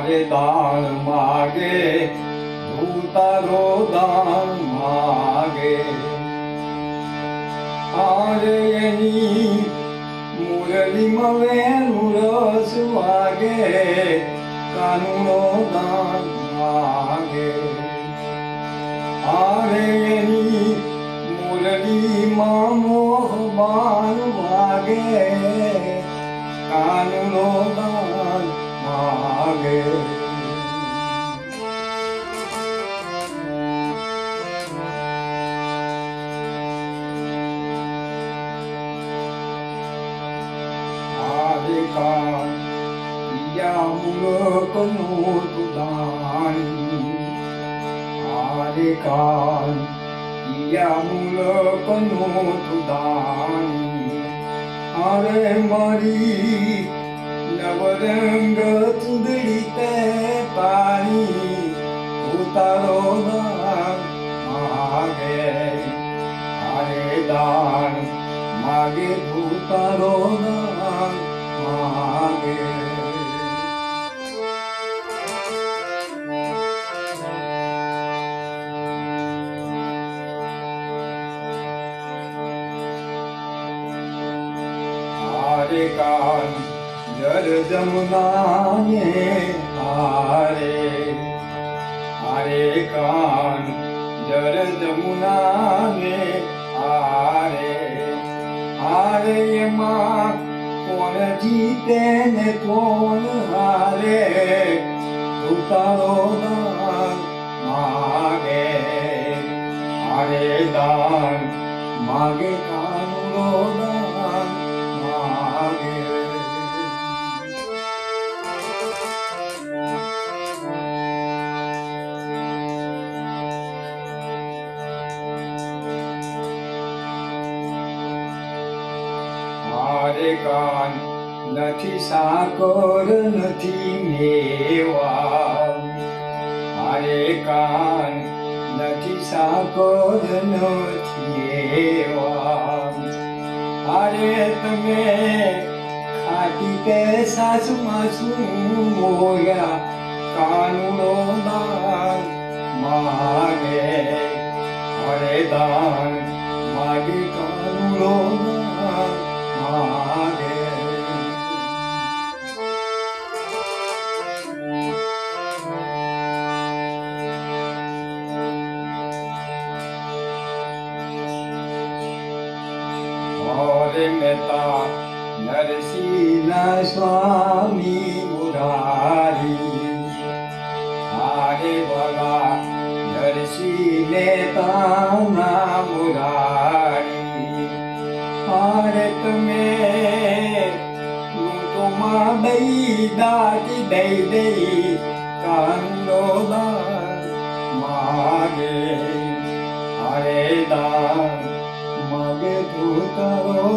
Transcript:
આરે દાન માગે તું તારો દાન માગે આરે એની મુરલીમાં વેનું રસ વાગે કાનુનો દાન માગે આરે એની મુરલીમાં મોહબાન વાગે કાનુનો દાન માગે કાન યા મુલકનો તુદાણી આરે કાન યા મુલકનો તુદાણી આરે મારી નવરંગ ચુંદડી તે પાણી ઉતારો દાન માગે આરે દાન માગે ઉતારો દાન માગે આરે કાન જર જમુના ને આરે આરે કાન જર જમુના ને આરે આરે એમાં કોણ જીતે ને કોણ હારે ઉતારો દાન માગે આરે દાન માગે કાનુનો દાન માગે આરે કાન નથી સાકર નથી મેવા આરે કાન નથી સાકર નથી એવા આરે તમે ખાટી કે સાસુ માસુ મોયા કાનુનો દાન માગે આરે દાન માગે કાનુનો દાન માગે ઓરે મેતા નરસિંહ સ્વામી મુરારી આરે ભલા નરસિંહ નેતા મુરારી આરે તમે તો માં દઈ દાટી દઈ દઈ કાનુનો દાન માગે આરે દાન માગે તું તારો